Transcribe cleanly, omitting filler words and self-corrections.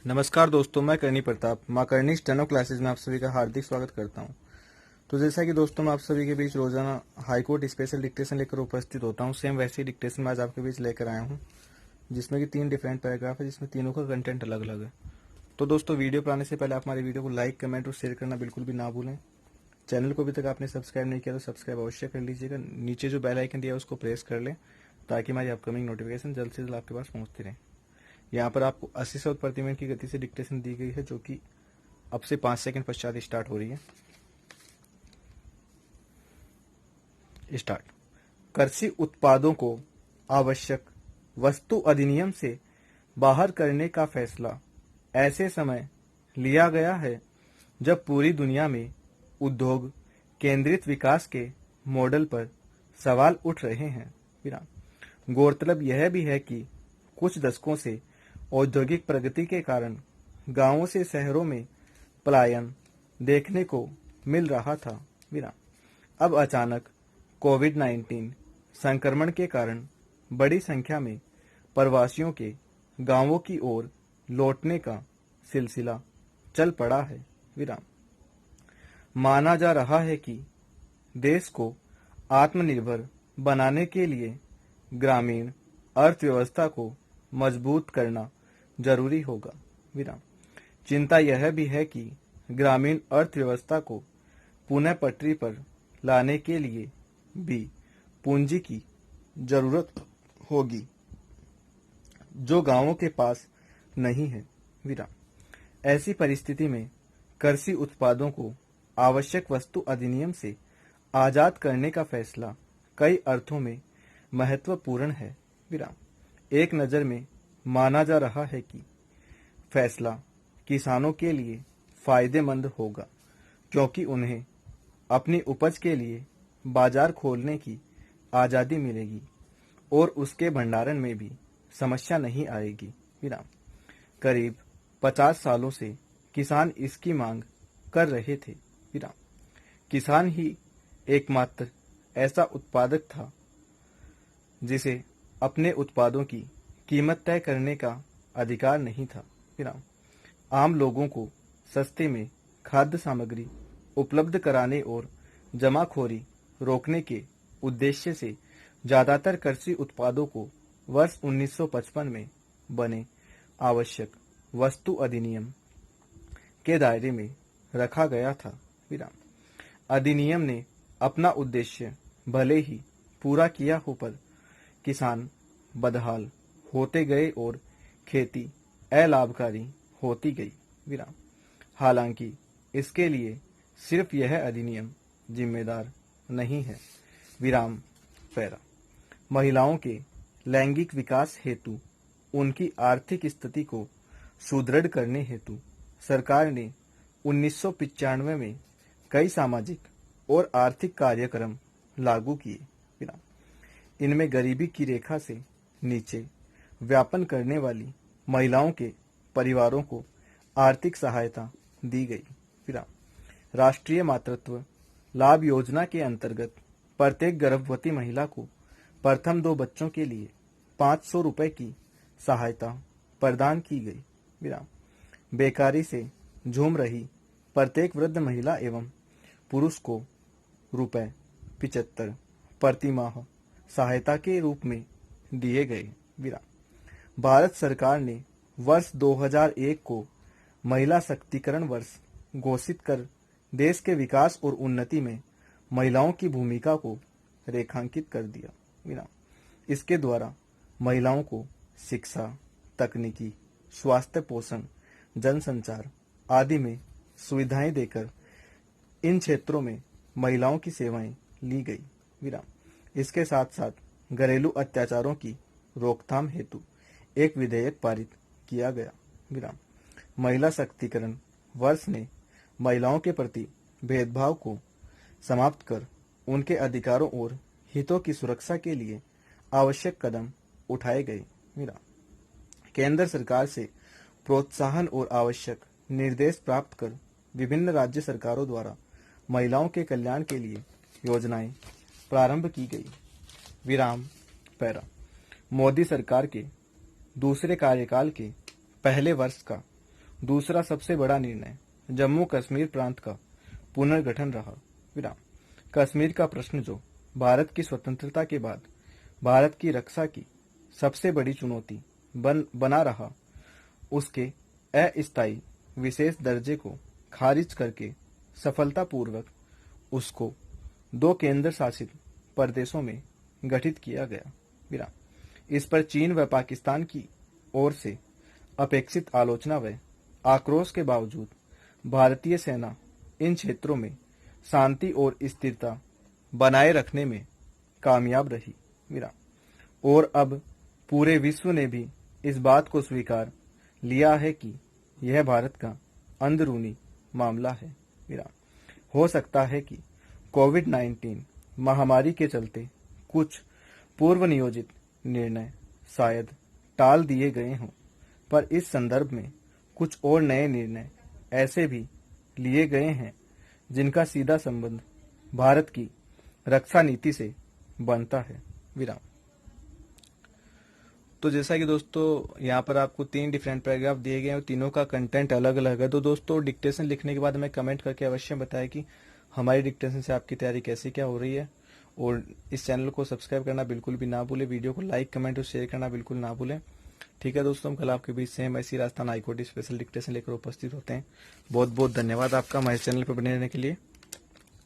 नमस्कार दोस्तों, मैं करनी प्रताप माँ करनी स्टेनो क्लासेज में आप सभी का हार्दिक स्वागत करता हूँ। तो जैसा कि दोस्तों मैं आप सभी के बीच रोजाना हाईकोर्ट स्पेशल डिक्टेशन लेकर उपस्थित होता हूँ, सेम वैसे ही डिक्टेशन मैं आज आपके बीच लेकर आया हूँ, जिसमें कि 3 डिफरेंट पैराग्राफ है, जिसमें तीनों का कंटेंट अलग अलग है। तो दोस्तों वीडियो पर आने से पहले आप हमारे वीडियो को लाइक, कमेंट और शेयर करना बिल्कुल भी ना भूलें। चैनल को अभी तक आपने सब्सक्राइब नहीं किया तो सब्सक्राइब अवश्य कर लीजिएगा। नीचे जो बेल आइकन दिया है उसको प्रेस कर लें ताकि हमारी अपकमिंग नोटिफिकेशन जल्द से जल्द आपके पास पहुंचती रहे। यहाँ पर आपको 80 शब्द प्रति मिनट की गति से डिक्टेशन दी गई है, जो कि अब से 5 सेकंड पश्चात स्टार्ट हो रही है। स्टार्ट। कृषि उत्पादों को आवश्यक वस्तु अधिनियम से बाहर करने का फैसला ऐसे समय लिया गया है जब पूरी दुनिया में उद्योग केंद्रित विकास के मॉडल पर सवाल उठ रहे हैं। विराम। गौरतलब यह भी है कि कुछ दशकों से औद्योगिक प्रगति के कारण गांवों से शहरों में पलायन देखने को मिल रहा था। विराम। अब अचानक कोविड-19 संक्रमण के कारण बड़ी संख्या में प्रवासियों के गांवों की ओर लौटने का सिलसिला चल पड़ा है। विराम। माना जा रहा है कि देश को आत्मनिर्भर बनाने के लिए ग्रामीण अर्थव्यवस्था को मजबूत करना जरूरी होगा। विराम। चिंता यह भी है कि ग्रामीण अर्थव्यवस्था को पुनः पटरी पर लाने के लिए भी पूंजी की जरूरत होगी, जो गांवों के पास नहीं है। विराम। ऐसी परिस्थिति में कृषि उत्पादों को आवश्यक वस्तु अधिनियम से आजाद करने का फैसला कई अर्थों में महत्वपूर्ण है। विराम। एक नज़र में माना जा रहा है कि फैसला किसानों के लिए फायदेमंद होगा, क्योंकि उन्हें अपनी उपज के लिए बाजार खोलने की आज़ादी मिलेगी और उसके भंडारण में भी समस्या नहीं आएगी। विराम। करीब 50 सालों से किसान इसकी मांग कर रहे थे। विराम। किसान ही एकमात्र ऐसा उत्पादक था जिसे अपने उत्पादों की कीमत तय करने का अधिकार नहीं था। विराम। आम लोगों को सस्ते में खाद्य सामग्री उपलब्ध कराने और जमाखोरी रोकने के उद्देश्य से ज्यादातर कृषि उत्पादों को वर्ष 1955 में बने आवश्यक वस्तु अधिनियम के दायरे में रखा गया था। विराम। अधिनियम ने अपना उद्देश्य भले ही पूरा किया हो, पर किसान बदहाल होते गए और खेती अलाभकारी होती गई। विराम। हालांकि इसके लिए सिर्फ यह अधिनियम जिम्मेदार नहीं है। विराम। पैरा। महिलाओं के लैंगिक विकास हेतु उनकी आर्थिक स्थिति को सुदृढ़ करने हेतु सरकार ने 1995 में कई सामाजिक और आर्थिक कार्यक्रम लागू किए। विराम। इनमें गरीबी की रेखा से नीचे व्यापन करने वाली महिलाओं के परिवारों को आर्थिक सहायता दी गई। विराम। राष्ट्रीय मातृत्व लाभ योजना के अंतर्गत प्रत्येक गर्भवती महिला को प्रथम 2 बच्चों के लिए 500 रुपए की सहायता प्रदान की गई। विराम। बेकारी से झूम रही प्रत्येक वृद्ध महिला एवं पुरुष को रुपए 75 प्रति माह सहायता के रूप में दिए गए। विराम। भारत सरकार ने वर्ष 2001 को महिला शक्तिकरण वर्ष घोषित कर देश के विकास और उन्नति में महिलाओं की भूमिका को रेखांकित कर दिया। विराम। इसके द्वारा महिलाओं को शिक्षा, तकनीकी, स्वास्थ्य, पोषण, जनसंचार आदि में सुविधाएं देकर इन क्षेत्रों में महिलाओं की सेवाएं ली गई। विराम। इसके साथ साथ घरेलू अत्याचारों की रोकथाम हेतु एक विधेयक पारित किया गया। विराम। महिला शक्तिकरण वर्ष ने महिलाओं के प्रति भेदभाव को समाप्त कर उनके अधिकारों और हितों की सुरक्षा के लिए आवश्यक कदम उठाए गए। विराम। केंद्र सरकार से प्रोत्साहन और आवश्यक निर्देश प्राप्त कर विभिन्न राज्य सरकारों द्वारा महिलाओं के कल्याण के लिए योजनाएं प्रारंभ की गई। विराम। पैरा। मोदी सरकार के दूसरे कार्यकाल के पहले वर्ष का दूसरा सबसे बड़ा निर्णय जम्मू कश्मीर प्रांत का पुनर्गठन रहा। विराम। कश्मीर का प्रश्न जो भारत की स्वतंत्रता के बाद भारत की रक्षा की सबसे बड़ी चुनौती बना रहा, उसके अस्थायी विशेष दर्जे को खारिज करके सफलतापूर्वक उसको 2 केंद्र शासित प्रदेशों में गठित किया गया। विराम। इस पर चीन व पाकिस्तान की ओर से अपेक्षित आलोचना व आक्रोश के बावजूद भारतीय सेना इन क्षेत्रों में शांति और स्थिरता बनाए रखने में कामयाब रही। विराम। और अब पूरे विश्व ने भी इस बात को स्वीकार लिया है कि यह भारत का अंदरूनी मामला है। विराम। हो सकता है कि कोविड-19 महामारी के चलते कुछ पूर्व नियोजित निर्णय शायद टाल दिए गए हों, पर इस संदर्भ में कुछ और नए निर्णय ऐसे भी लिए गए हैं जिनका सीधा संबंध भारत की रक्षा नीति से बनता है। विराम। तो जैसा कि दोस्तों यहाँ पर आपको 3 डिफरेंट पैराग्राफ दिए गए हैं और तीनों का कंटेंट अलग अलग है। तो दोस्तों डिक्टेशन लिखने के बाद हमें कमेंट करके अवश्य बताएं कि हमारी डिक्टेशन से आपकी तैयारी कैसी क्या हो रही है। और इस चैनल को सब्सक्राइब करना बिल्कुल भी ना भूलें, वीडियो को लाइक कमेंट और शेयर करना बिल्कुल ना भूलें। ठीक है दोस्तों, हम कल आपके बीच सेम ऐसी राजस्थान हाईकोर्ट स्पेशल डिक्टेशन लेकर उपस्थित होते हैं। बहुत बहुत धन्यवाद आपका हमारे चैनल पर बने रहने के लिए।